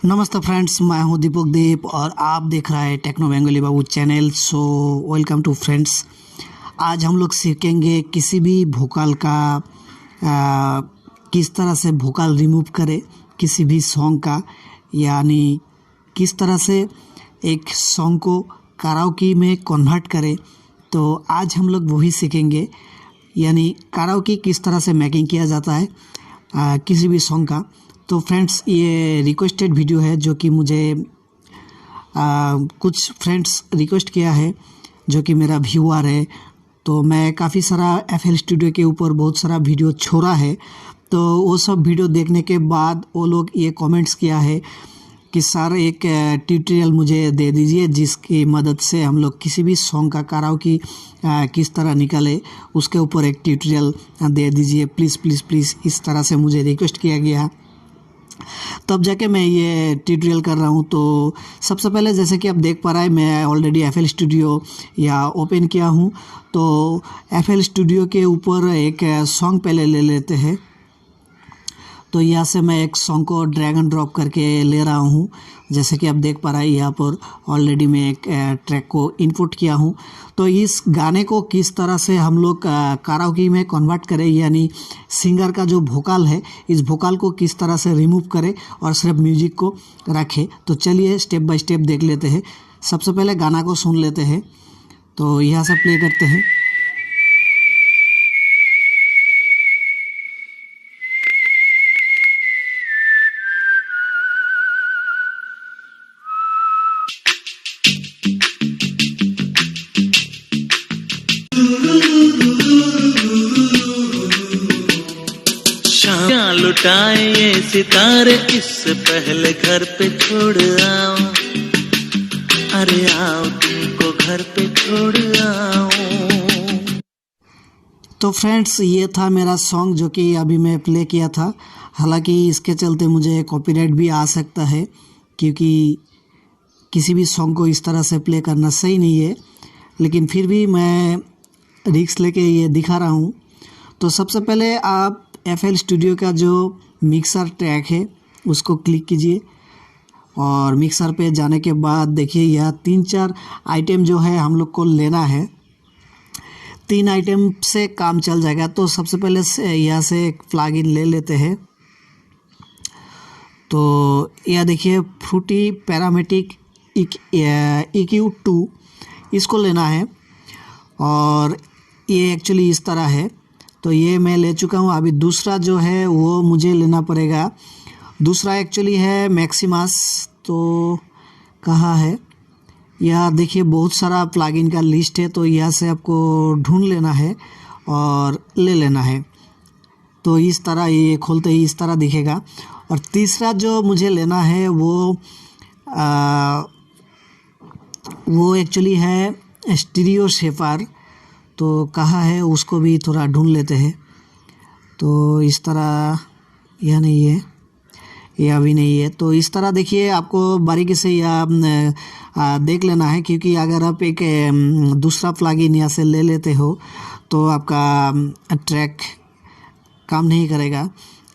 नमस्ते फ्रेंड्स, मैं हूं दीपक दीप और आप देख रहे हैं Techno Bengali Babu channel. So welcome to friends. आज हम लोग सीखेंगे किसी भी वोकल का किस तरह से वोकल रिमूव करें किसी भी सॉन्ग का, यानी किस तरह से एक सॉन्ग को कराओके में कन्वर्ट करें। तो आज हम लोग वही सीखेंगे, यानी कराओके किस तरह से मेकिंग किया जाता है किसी भी सॉन्ग का। तो फ्रेंड्स, ये रिक्वेस्टेड वीडियो है जो कि मुझे कुछ फ्रेंड्स रिक्वेस्ट किया है, जो कि मेरा व्यूअर है। तो मैं काफ़ी सारा FL स्टूडियो के ऊपर बहुत सारा वीडियो छोड़ा है। तो वो सब वीडियो देखने के बाद वो लोग ये कमेंट्स किया है कि सर एक ट्यूटोरियल मुझे दे दीजिए जिसकी मदद से हम लोग किसी भी सॉन्ग का कराओके किस तरह निकाले, उसके ऊपर एक ट्यूटोरियल दे दीजिए प्लीज़ प्लीज़ प्लीज़। इस तरह से मुझे रिक्वेस्ट किया गया, तब जाके मैं ये ट्यूटोरियल कर रहा हूँ। तो सबसे पहले जैसे कि आप देख पा रहे हैं, मैं ऑलरेडी FL स्टूडियो या ओपन किया हूँ। तो FL स्टूडियो के ऊपर एक सॉन्ग पहले ले लेते हैं। तो यहाँ से मैं एक सॉन्ग को ड्रैग एंड ड्रॉप करके ले रहा हूँ। जैसे कि आप देख पा रहे हैं, यहाँ पर ऑलरेडी मैं एक ट्रैक को इनपुट किया हूँ। तो इस गाने को किस तरह से हम लोग कराओके में कन्वर्ट करें, यानी सिंगर का जो वोकल है, इस वोकल को किस तरह से रिमूव करें और सिर्फ म्यूजिक को रखें। तो चलिए स्टेप बाय स्टेप देख लेते हैं। सबसे पहले गाना को सुन लेते हैं। तो यहाँ से प्ले करते हैं। शाम लुटाए ये सितारे, इससे पहले घर पे छोड़ आओ। अरे आओ तुमको घर पे छोड़ आओ। तो फ्रेंड्स, ये था मेरा सॉन्ग जो कि अभी मैं प्ले किया था। हालांकि इसके चलते मुझे कॉपीराइट भी आ सकता है, क्योंकि किसी भी सॉन्ग को इस तरह से प्ले करना सही नहीं है। लेकिन फिर भी मैं रिस्क लेके ये दिखा रहा हूँ। तो सबसे पहले आप FL स्टूडियो का जो मिक्सर ट्रैक है उसको क्लिक कीजिए, और मिक्सर पे जाने के बाद देखिए यह 3-4 आइटम जो है हम लोग को लेना है। 3 आइटम से काम चल जाएगा। तो सबसे पहले यहाँ से एक प्लगइन ले लेते हैं। तो यह देखिए फ्रूटी पैरामेटिक EQ2, इसको लेना है। और ये एक्चुअली इस तरह है। तो ये मैं ले चुका हूँ। अभी दूसरा जो है वो मुझे लेना पड़ेगा। दूसरा एक्चुअली है मैक्सिमस। तो कहाँ है, यह देखिए बहुत सारा प्लगइन का लिस्ट है। तो यहाँ से आपको ढूंढ लेना है और ले लेना है। तो इस तरह ये खोलते ही इस तरह दिखेगा। और तीसरा जो मुझे लेना है वो एक्चुअली है स्टीरियो शेफर। तो कहाँ है, उसको भी थोड़ा ढूंढ लेते हैं। तो इस तरह, यह नहीं है, यह भी नहीं है। तो इस तरह देखिए, आपको बारीकी से यह देख लेना है, क्योंकि अगर आप एक दूसरा प्लगइन यहाँ से ले लेते हो तो आपका ट्रैक काम नहीं करेगा,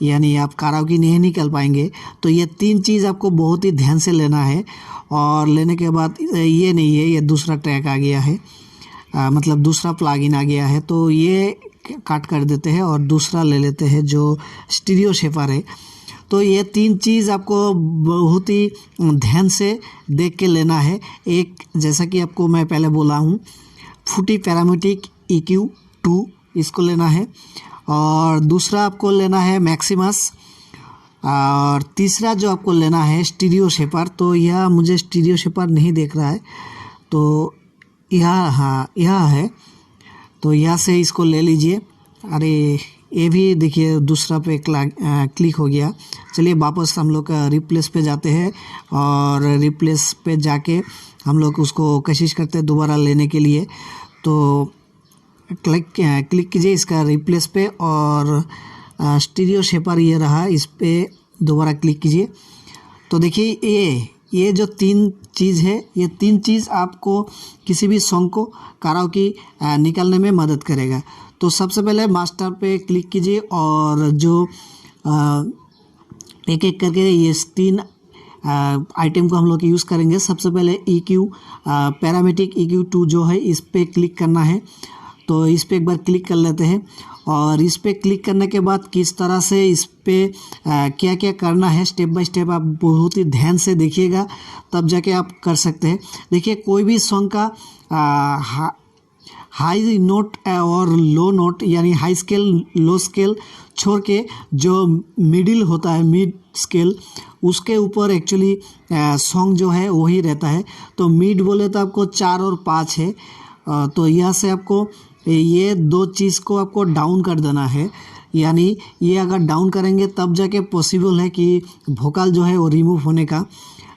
यानी आप कराओके नहीं निकल पाएंगे। तो ये 3 चीज़ आपको बहुत ही ध्यान से लेना है। और लेने के बाद ये नहीं है, ये दूसरा ट्रैक आ गया है, मतलब दूसरा प्लगइन आ गया है। तो ये काट कर देते हैं और दूसरा ले लेते हैं जो स्टीरियो शेफर है। तो ये 3 चीज़ आपको बहुत ही ध्यान से देख के लेना है। एक, जैसा कि आपको मैं पहले बोला हूँ, फ्रूटी पैरामेटिक EQ2, इसको लेना है। और दूसरा आपको लेना है मैक्सिमस। और तीसरा जो आपको लेना है स्टीरियो शेफर। तो यह मुझे स्टीरियो शेफर नहीं देख रहा है, तो यह, हाँ यह है। तो यहाँ से इसको ले लीजिए। अरे ये भी देखिए दूसरा पे क्लिक हो गया। चलिए वापस हम लोग रिप्लेस पे जाते हैं, और रिप्लेस पे जाके हम लोग उसको कोशिश करते हैं दोबारा लेने के लिए। तो क्लिक कीजिए इसका रिप्लेस पे, और स्टीरियो शेफर ये रहा, इस पे दोबारा क्लिक कीजिए। तो देखिए ये जो 3 चीज़ है, ये 3 चीज़ आपको किसी भी सॉन्ग को कराओके निकालने में मदद करेगा। तो सबसे पहले मास्टर पे क्लिक कीजिए, और जो एक एक करके ये 3 आइटम को हम लोग यूज़ करेंगे। सबसे पहले EQ पैरामेट्रिक EQ2 जो है इस पर क्लिक करना है। तो इस पर एक बार क्लिक कर लेते हैं और इस पर क्लिक करने के बाद किस तरह से इस पर क्या क्या करना है स्टेप बाय स्टेप आप बहुत ही ध्यान से देखिएगा, तब जाके आप कर सकते हैं। देखिए कोई भी सॉन्ग का हाई नोट और लो नोट यानी हाई स्केल लो स्केल छोड़ के जो मिडिल होता है मिड स्केल उसके ऊपर एक्चुअली सॉन्ग जो है वही रहता है। तो मिड बोले तो आपको 4 और 5 है। तो यहाँ से आपको ये दो चीज़ को आपको डाउन कर देना है, यानी ये अगर डाउन करेंगे तब जाके पॉसिबल है कि वोकल जो है वो रिमूव होने का।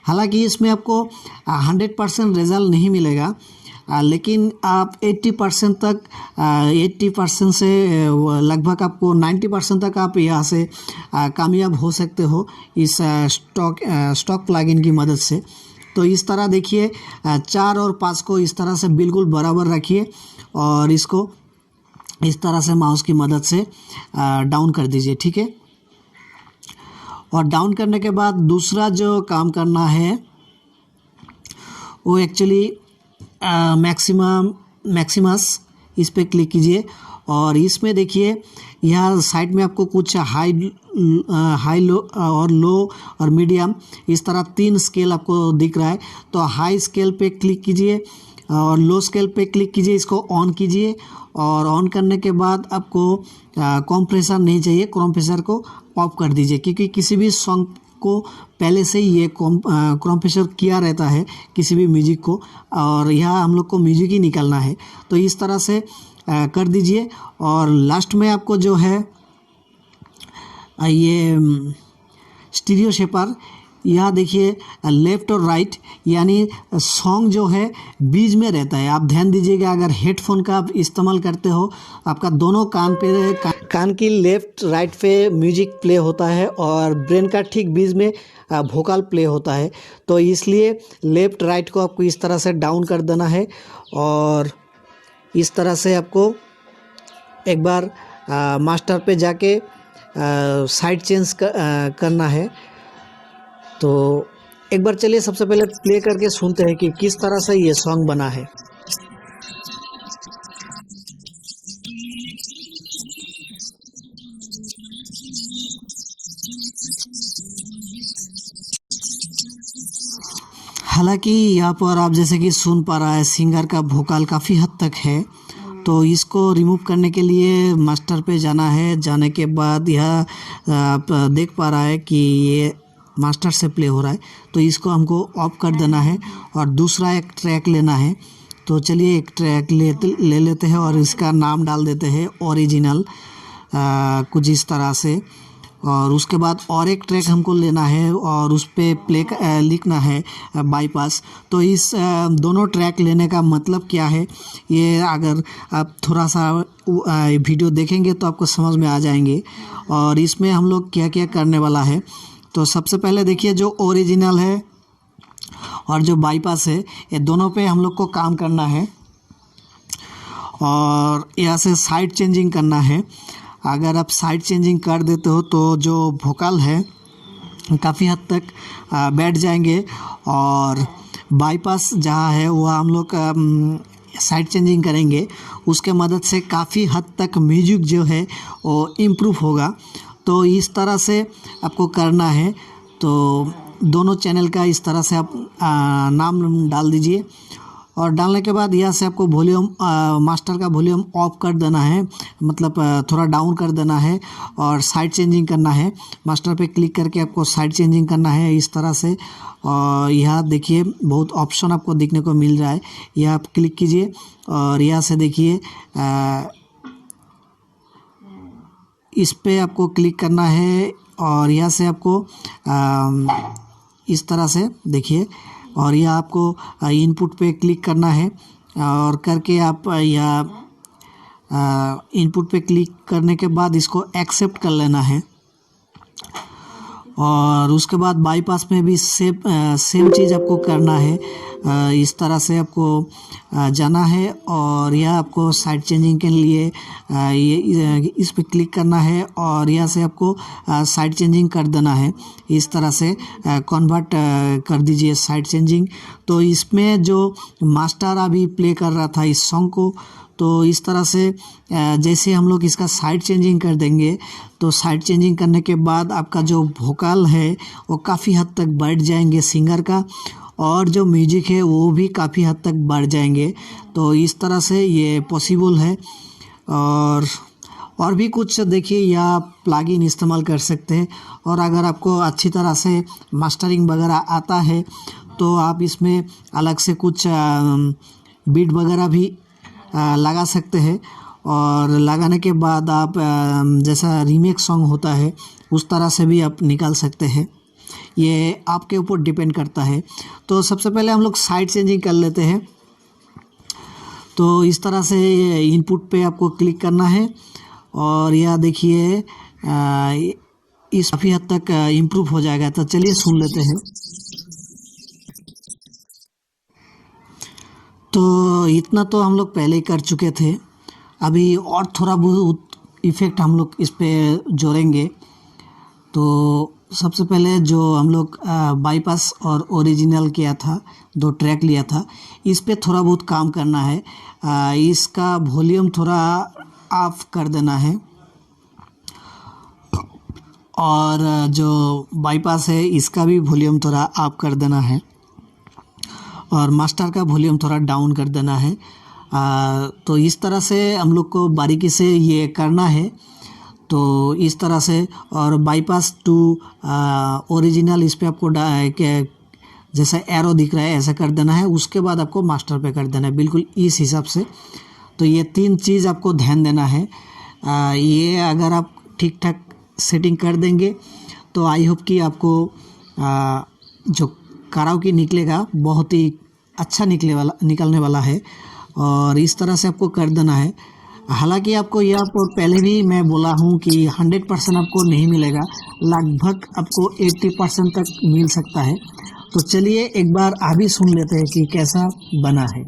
हालांकि इसमें आपको 100% रिजल्ट नहीं मिलेगा, लेकिन आप 80% तक 80% से लगभग आपको 90% तक आप यहाँ से कामयाब हो सकते हो इस स्टॉक प्लगइन की मदद से। तो इस तरह देखिए 4 और 5 को इस तरह से बिल्कुल बराबर रखिए और इसको इस तरह से माउस की मदद से डाउन कर दीजिए, ठीक है। और डाउन करने के बाद दूसरा जो काम करना है वो एक्चुअली मैक्सिमस इस पे क्लिक कीजिए और इसमें देखिए यहाँ साइड में आपको कुछ हाई लो और लो और मीडियम इस तरह 3 स्केल आपको दिख रहा है। तो हाई स्केल पे क्लिक कीजिए और लो स्केल पे क्लिक कीजिए, इसको ऑन कीजिए और ऑन करने के बाद आपको कंप्रेसर नहीं चाहिए, कंप्रेसर को ऑफ कर दीजिए, क्योंकि किसी भी सॉन्ग को पहले से ही ये कंप्रेसर किया रहता है किसी भी म्यूजिक को, और यहाँ हम लोग को म्यूजिक ही निकालना है। तो इस तरह से कर दीजिए और लास्ट में आपको जो है ये स्टीरियो शेपर, यहाँ देखिए लेफ़्ट और राइट यानी सॉन्ग जो है बीच में रहता है। आप ध्यान दीजिएगा, अगर हेडफोन का आप इस्तेमाल करते हो आपका दोनों कान की लेफ़्ट राइट पे म्यूजिक प्ले होता है और ब्रेन का ठीक बीच में वोकल प्ले होता है। तो इसलिए लेफ़्ट राइट को आपको इस तरह से डाउन कर देना है और इस तरह से आपको एक बार मास्टर पे जाके साइड चेंज करना है। तो एक बार चलिए सबसे पहले प्ले करके सुनते हैं कि किस तरह से ये सॉन्ग बना है। हालांकि यहाँ पर आप जैसे कि सुन पा रहा है सिंगर का वोकल काफ़ी हद तक है। तो इसको रिमूव करने के लिए मास्टर पे जाना है। जाने के बाद यह आप देख पा रहा है कि ये मास्टर से प्ले हो रहा है, तो इसको हमको ऑफ कर देना है और दूसरा एक ट्रैक लेना है। तो चलिए एक ट्रैक ले लेते हैं और इसका नाम डाल देते हैं ओरिजिनल, कुछ इस तरह से। और उसके बाद और एक ट्रैक हमको लेना है और उस पर लिखना है बाईपास। तो इस दोनों ट्रैक लेने का मतलब क्या है, ये अगर आप थोड़ा सा वीडियो देखेंगे तो आपको समझ में आ जाएंगे। और इसमें हम लोग क्या क्या करने वाला है, तो सबसे पहले देखिए जो ओरिजिनल है और जो बाईपास है ये दोनों पे हम लोग को काम करना है और यहाँ से साइड चेंजिंग करना है। अगर आप साइड चेंजिंग कर देते हो तो जो वोकल है काफ़ी हद तक बैठ जाएंगे और बाईपास जहाँ है वो हम लोग साइड चेंजिंग करेंगे, उसके मदद से काफ़ी हद तक म्यूजिक जो है वो इम्प्रूव होगा। तो इस तरह से आपको करना है। तो दोनों चैनल का इस तरह से आप नाम डाल दीजिए और डालने के बाद यहाँ से आपको वॉल्यूम मास्टर का वॉल्यूम ऑफ कर देना है, मतलब थोड़ा डाउन कर देना है और साइड चेंजिंग करना है। मास्टर पे क्लिक करके आपको साइड चेंजिंग करना है इस तरह से। और यहाँ देखिए बहुत ऑप्शन आपको देखने को मिल रहा है, यहाँ आप क्लिक कीजिए और यहाँ से देखिए इस पे आपको क्लिक करना है और यहाँ से आपको इस तरह से देखिए और यह आपको इनपुट पे क्लिक करना है और करके आप यहाँ इनपुट पे क्लिक करने के बाद इसको एक्सेप्ट कर लेना है। और उसके बाद बाईपास में भी सेम चीज़ आपको करना है। इस तरह से आपको जाना है और यह आपको साइड चेंजिंग के लिए इस पे क्लिक करना है और यहाँ से आपको साइड चेंजिंग कर देना है। इस तरह से कन्वर्ट कर दीजिए साइड चेंजिंग। तो इसमें जो मास्टर अभी प्ले कर रहा था इस सॉन्ग को, तो इस तरह से जैसे हम लोग इसका साइड चेंजिंग कर देंगे तो साइड चेंजिंग करने के बाद आपका जो वोकल है वो काफ़ी हद तक बढ़ जाएंगे सिंगर का, और जो म्यूजिक है वो भी काफ़ी हद तक बढ़ जाएंगे। तो इस तरह से ये पॉसिबल है। और भी कुछ देखिए या प्लगइन इस्तेमाल कर सकते हैं। और अगर आपको अच्छी तरह से मास्टरिंग वगैरह आता है तो आप इसमें अलग से कुछ बीट वगैरह भी लगा सकते हैं, और लगाने के बाद आप जैसा रीमेक सॉन्ग होता है उस तरह से भी आप निकाल सकते हैं। ये आपके ऊपर डिपेंड करता है। तो सबसे पहले हम लोग साइड चेंजिंग कर लेते हैं। तो इस तरह से इनपुट पे आपको क्लिक करना है और यह देखिए इस काफ़ी हद तक इम्प्रूव हो जाएगा। तो चलिए सुन लेते हैं। तो इतना तो हम लोग पहले ही कर चुके थे, अभी और थोड़ा बहुत इफ़ेक्ट हम लोग इस पे जोड़ेंगे। तो सबसे पहले जो हम लोग बाईपास और ओरिजिनल किया था, 2 ट्रैक लिया था, इस पे थोड़ा बहुत काम करना है। इसका वॉल्यूम थोड़ा ऑफ कर देना है और जो बाईपास है इसका भी वॉल्यूम थोड़ा ऑफ कर देना है और मास्टर का वॉल्यूम थोड़ा डाउन कर देना है। तो इस तरह से हम लोग को बारीकी से ये करना है। तो इस तरह से, और बाईपास टू ओरिजिनल इस पे आपको जैसा एरो दिख रहा है ऐसा कर देना है। उसके बाद आपको मास्टर पे कर देना है, बिल्कुल इस हिसाब से। तो ये 3 चीज़ आपको ध्यान देना है। ये अगर आप ठीक ठाक सेटिंग कर देंगे तो आई होप कि आपको जो कराओके निकलेगा बहुत ही अच्छा निकलने वाला है। और इस तरह से आपको कर देना है। हालांकि आपको यह पहले भी मैं बोला हूँ कि 100% आपको नहीं मिलेगा, लगभग आपको 80% तक मिल सकता है। तो चलिए एक बार अभी सुन लेते हैं कि कैसा बना है।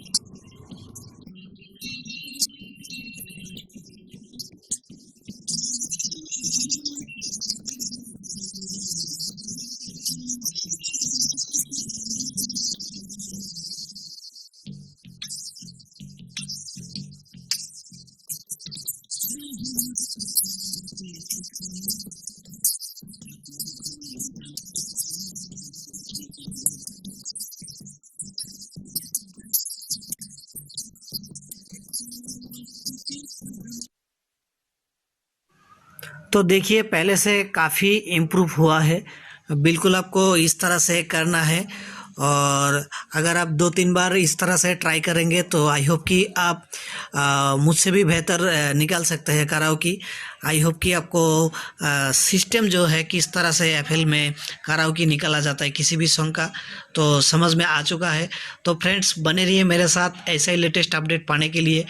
तो देखिए पहले से काफ़ी इम्प्रूव हुआ है। बिल्कुल आपको इस तरह से करना है, और अगर आप 2-3 बार इस तरह से ट्राई करेंगे तो आई होप कि आप मुझसे भी बेहतर निकाल सकते हैं कराओके। आई होप कि आपको सिस्टम जो है किस तरह से एफएल में कराओके निकाला जाता है किसी भी सॉन्ग का तो समझ में आ चुका है। तो फ्रेंड्स बने रहिए मेरे साथ ऐसा ही लेटेस्ट अपडेट पाने के लिए,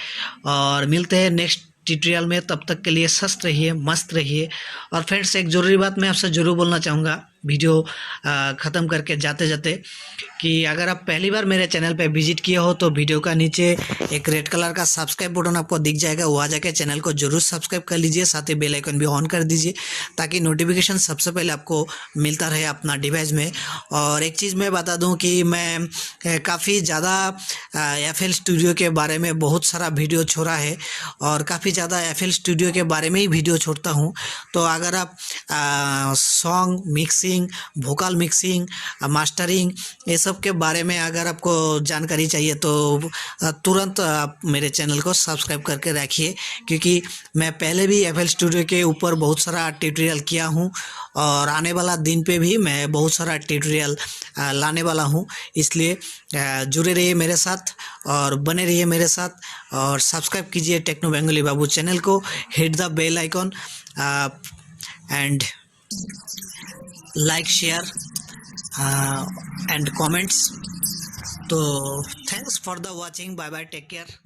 और मिलते हैं नेक्स्ट ट्यूटोरियल में। तब तक के लिए स्वस्थ रहिए, मस्त रहिए। और फ्रेंड्स एक ज़रूरी बात मैं आपसे ज़रूर बोलना चाहूँगा वीडियो ख़त्म करके जाते जाते, कि अगर आप पहली बार मेरे चैनल पे विजिट किए हो तो वीडियो का नीचे एक रेड कलर का सब्सक्राइब बटन आपको दिख जाएगा, वो आ जाके चैनल को जरूर सब्सक्राइब कर लीजिए, साथ ही बेल आइकन भी ऑन कर दीजिए ताकि नोटिफिकेशन सबसे पहले आपको मिलता रहे अपना डिवाइस में। और एक चीज़ मैं बता दूं कि मैं काफ़ी ज़्यादा एफएल स्टूडियो के बारे में बहुत सारा वीडियो छोड़ा है, और काफ़ी ज़्यादा एफएल स्टूडियो के बारे में ही वीडियो छोड़ता हूँ। तो अगर आप song mixing, vocal mixing, mastering, ये सब के बारे में अगर आपको जानकारी चाहिए तो तुरंत आप मेरे चैनल को सब्सक्राइब करके रखिए, क्योंकि मैं पहले भी एफएल स्टूडियो के ऊपर बहुत सारा ट्यूटोरियल किया हूँ, और आने वाला दिन पे भी मैं बहुत सारा ट्यूटोरियल लाने वाला हूँ। इसलिए जुड़े रहिए मेरे साथ और बने रहिए मेरे साथ, और सब्सक्राइब कीजिए टेक्नो बेंगोली बाबू चैनल को, hit the bell icon and like, share and comments. तो thanks for the watching, bye bye, take care.